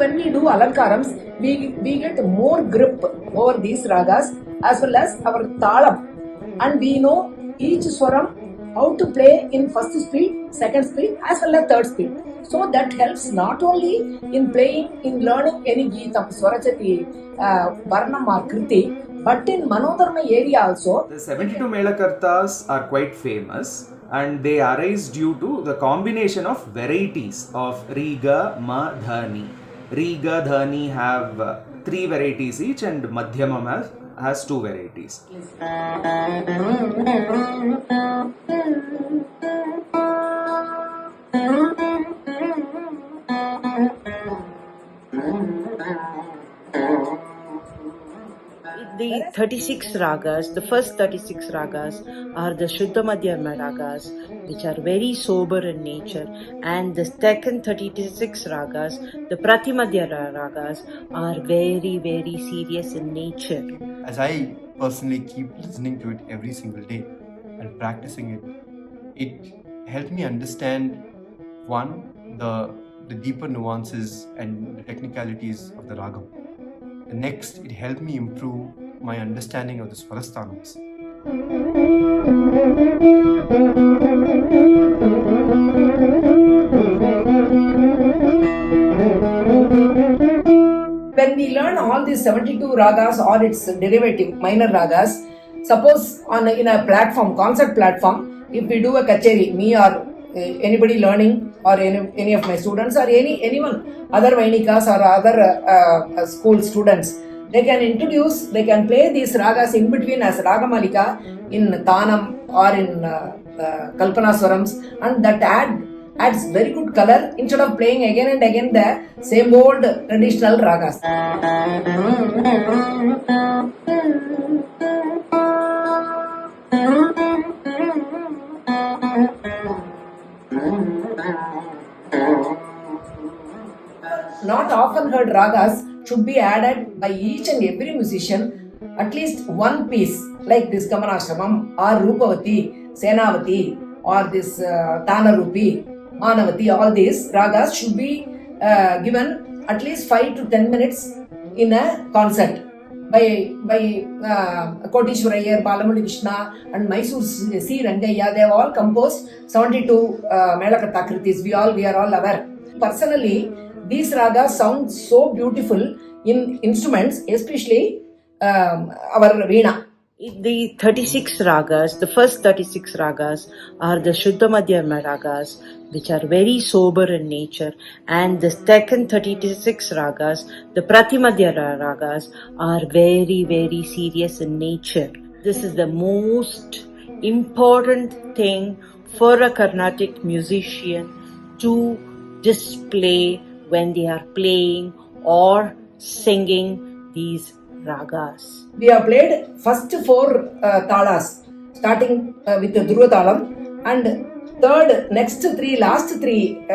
When we do alankarams, we get more grip over these ragas as well as our talam, and we know each swaram how to play in first speed, second speed as well as third speed. So that helps not only in playing, in learning any geetam, swarachati, varnam or kriti, but in manodharma area also. The 72 Melakartas are quite famous, and they arise due to the combination of varieties of riga, ma, dhani. Riga, dhani have 3 varieties each, and madhyama has 2 varieties. The 36 ragas, the first 36 ragas are the shuddha madhyama ragas, which are very sober in nature, and the second 36 ragas, the prati ragas, are very, very serious in nature. As I personally keep listening to it every single day and practicing it, it helped me understand, one, the deeper nuances and the technicalities of the raga. The next, it helped me improve my understanding of the swarasthanams. When we learn all these 72 ragas or its derivative minor ragas, suppose in a platform, concert platform, if we do a kacheri, me or anybody learning or any of my students or anyone, other Vainikas or other school students, they can play these ragas in between as Ragamalika in Tanam or in Kalpana Swarams, and that adds very good color instead of playing again and again the same old traditional ragas. Not often heard ragas should be added by each and every musician, at least one piece, like this Gamanashramam or Rupavati, Senavati or this Tanarupi, Manavati. All these ragas should be given at least 5 to 10 minutes in a concert by Kotishwarayar, Balamudi Krishna and Mysore C. Rangayya. They have all composed 72 Melakarta kritis. We are all aware. Personally, these ragas sound so beautiful in instruments, especially our Veena. The 36 ragas, the first 36 ragas are the shuddha madhyama ragas, which are very sober in nature, and the second 36 ragas, the prati ragas, are very, very serious in nature. This is the most important thing for a Carnatic musician to display when they are playing or singing these ragas. We have played first 4 talas, starting with the Dhruva talam, and last 3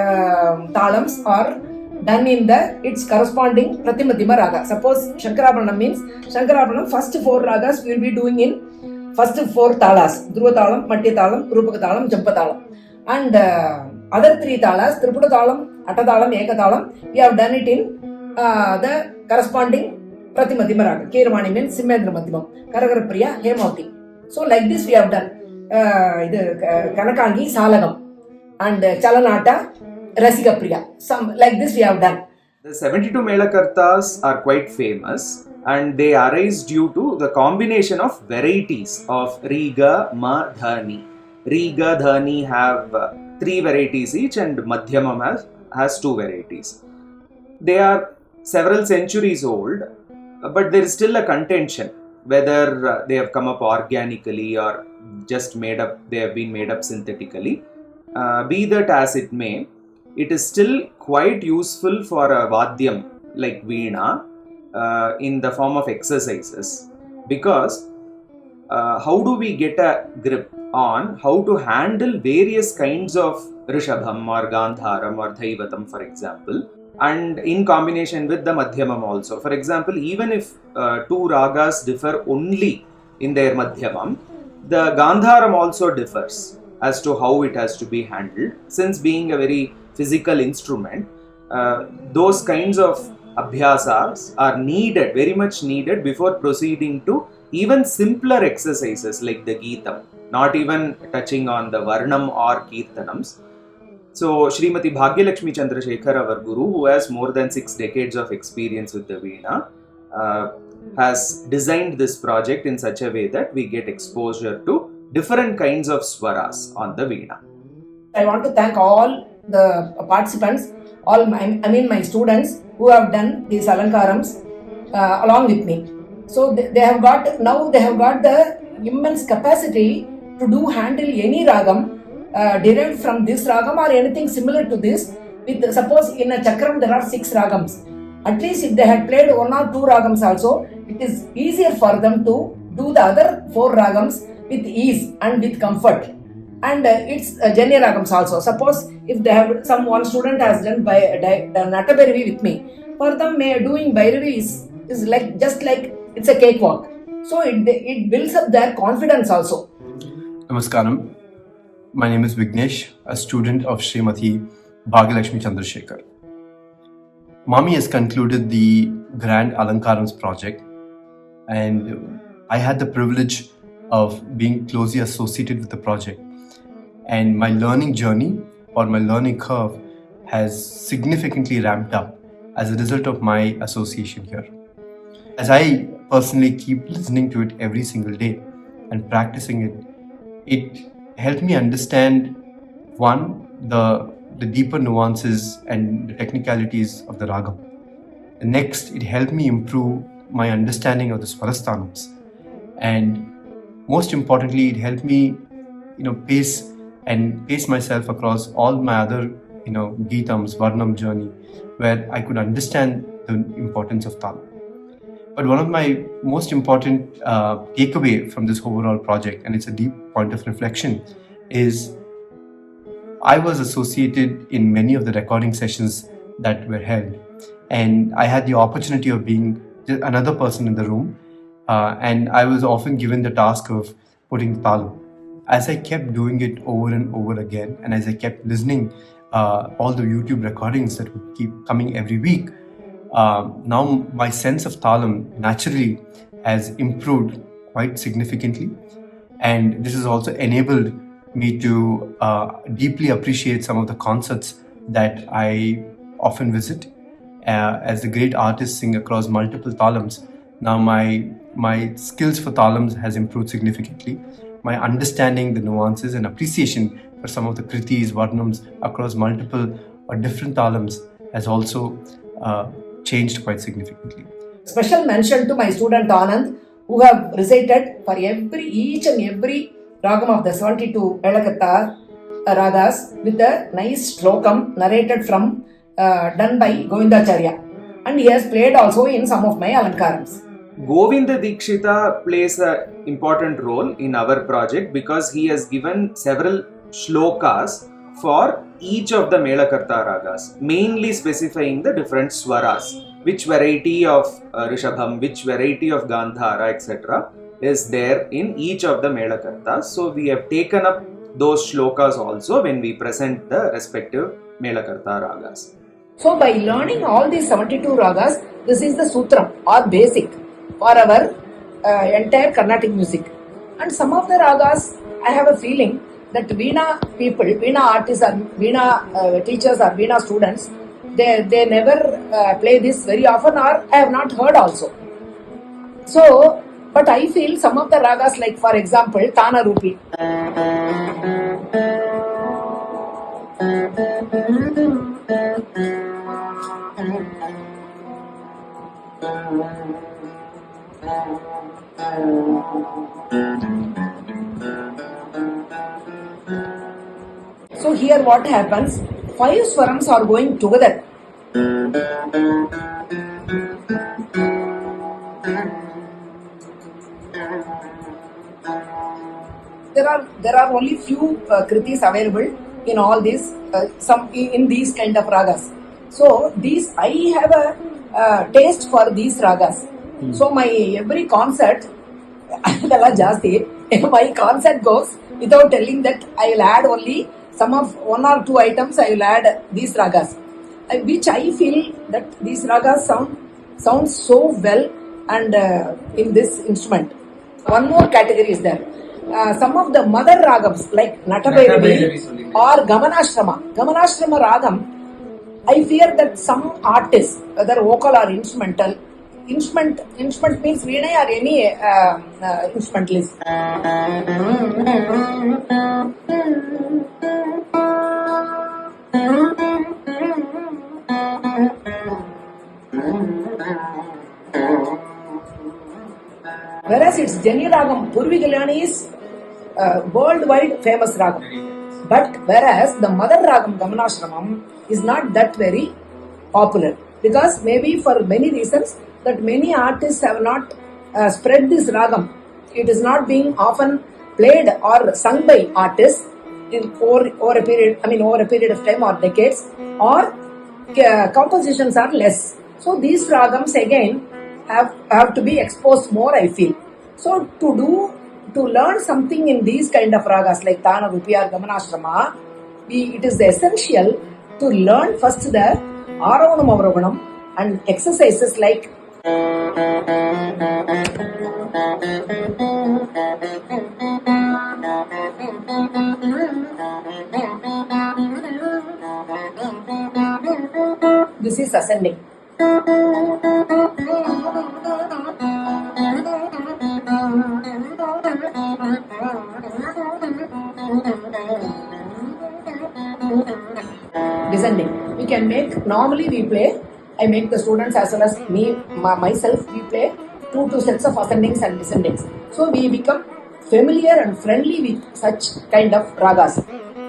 talams are done in its corresponding Pratimadhyama raga. Suppose Shankarabaranam means Shankarabaranam, first 4 ragas we will be doing in first 4 talas: Dhruva talam, Madhya talam, Rupaka talam, Jampa talam, and other 3 talas, Triputa talam, Atatalam, Ekatalam, we have done it in the corresponding Pratimadhyama raga. Keramani means Simendra Madhyamam, Karagarapriya, Hemavati. So like this we have done Kanakangi, Salagam, and Chalanata, Rasigapriya. Some like this we have done. The 72 Melakartas are quite famous, and they arise due to the combination of varieties of riga, ma, dhani. Riga, dhani have 3 varieties each, and madhyama has 2 varieties. They are several centuries old, but there is still a contention whether they have come up organically or just they have been made up synthetically. Be that as it may, it is still quite useful for a vadyam like Veena in the form of exercises, because how do we get a grip on how to handle various kinds of rishabham or gandharam or dhaivatam, for example, and in combination with the madhyamam also. For example, even if 2 ragas differ only in their madhyamam, the gandharam also differs as to how it has to be handled. Since being a very physical instrument, those kinds of abhyasas are needed, very much needed, before proceeding to even simpler exercises like the Geetam, not even touching on the Varnam or Kirtanams. So, Srimati Bhagyalakshmi Chandrasekharan, our Guru, who has more than 6 decades of experience with the Veena, has designed this project in such a way that we get exposure to different kinds of swaras on the Veena. I want to thank all the participants, my students who have done these alankarams along with me. So they have got the immense capacity to handle any ragam derived from this ragam or anything similar to this. With suppose in a chakram there are 6 ragams. At least if they had played 1 or 2 ragams also, it is easier for them to do the other 4 ragams with ease and with comfort. And it's Janya ragams also. Suppose if they have one student has done Natabhairavi with me, for them doing Bhairavi is like just like it's a cakewalk. So it builds up their confidence also. Namaskaram. My name is Vignesh, a student of Srimati Bhagyalakshmi Chandrasekharan. Mami has concluded the Grand Alankarams project, and I had the privilege of being closely associated with the project. And my learning journey or my learning curve has significantly ramped up as a result of my association here. As I personally keep listening to it every single day and practicing it, it helped me understand, one, the deeper nuances and the technicalities of the raga. The next, it helped me improve my understanding of the swarasthanams. And most importantly, it helped me, pace myself across all my other, Geetams, Varnam journey, where I could understand the importance of tala. But one of my most important takeaway from this overall project, and it's a deep point of reflection, is I was associated in many of the recording sessions that were held, and I had the opportunity of being another person in the room, and I was often given the task of putting tala. As I kept doing it over and over again, and as I kept listening all the YouTube recordings that would keep coming every week, now my sense of talam naturally has improved quite significantly, and this has also enabled me to deeply appreciate some of the concerts that I often visit. As the great artists sing across multiple talams, now my skills for talams has improved significantly. My understanding the nuances and appreciation for some of the kritis, varnams across multiple or different talams has also changed quite significantly. Special mention to my student Anand, who have recited for each and every ragam of the 72 Melakarta ragas with a nice shlokam narrated from done by Govindacharya, and he has played also in some of my alankarams. Govinda Dikshita plays an important role in our project because he has given several shlokas for each of the Melakarta ragas, mainly specifying the different swaras, which variety of Rishabham, which variety of Gandhara, etc. is there in each of the Melakartas. So we have taken up those shlokas also when we present the respective Melakarta ragas. So by learning all these 72 ragas, this is the sutram or basic for our entire Carnatic music. And some of the ragas, I have a feeling that Veena people, Veena artists or Veena teachers or Veena students, they never play this very often, or I have not heard also. So, but I feel some of the ragas, like for example, Tana Rupi. So here what happens, 5 swarams are going together. There are only few kritis available in all these, some in these kind of ragas. So these, I have a taste for these ragas. So my every concert, my concert goes without telling that I will add only some of 1 or 2 items, I will add these ragas. which I feel that these ragas sound so well and in this instrument. One more category is there. Some of the mother ragams like Natabhairavi or Gamanashrama ragam, I fear that some artists, whether vocal or instrument means Veena or any instrumentalist. Whereas its Jani Ragam, Purvi Kalyani is worldwide famous ragam. But whereas the mother ragam, Gamanashramam, is not that very popular. Because maybe for many reasons that many artists have not spread this ragam. It is not being often played or sung by artists over a period of time or decades, or compositions are less. So these ragams again have to be exposed more, I feel. So to learn something in these kind of ragas like Tana, Rupi or Gamanashrama, it is essential to learn first the arohanam, avarohanam and exercises like this is ascending. Descending. We can make, normally we play, I make the students as well as myself, we play two sets of ascendings and descendings. So we become familiar and friendly with such kind of ragas.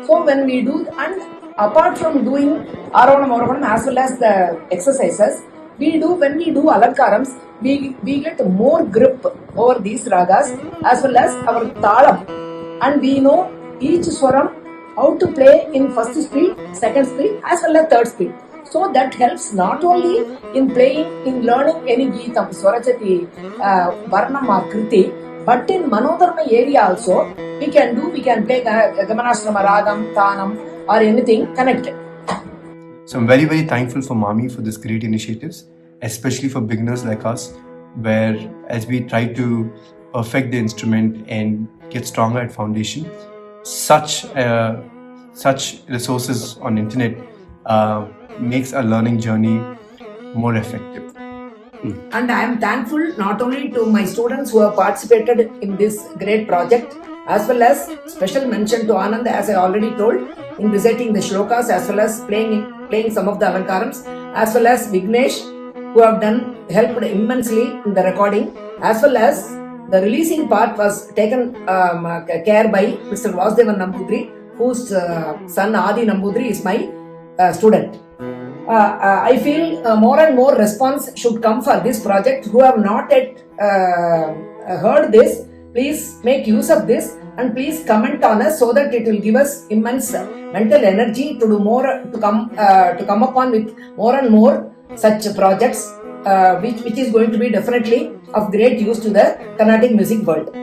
So when we do, and apart from doing arohanam as well as the exercises, when we do alankarams, we get more grip over these ragas as well as our talam, and we know each swaram how to play in first speed, second speed as well as third speed. So that helps not only in playing, in learning any geetam, swarachati, varnam or kriti, but in manodharma area also we can play Gamanashrama, Ragam, Tanam or anything connected. So I'm very, very thankful for Mami for this great initiatives, especially for beginners like us, where as we try to perfect the instrument and get stronger at foundation, such resources on internet makes our learning journey more effective. And I am thankful not only to my students who have participated in this great project, as well as special mention to Anand, as I already told, in reciting the shlokas as well as playing some of the alankarams, as well as Vignesh, who have helped immensely in the recording, as well as the releasing part was taken care by Mr. Vasudevan Nambudri, whose son Adi Nambudri is my student. I feel more and more response should come for this project. Who have not yet heard this, please make use of this and please comment on us so that it will give us immense mental energy to do more, to come upon with more and more such projects, which is going to be definitely of great use to the Carnatic music world.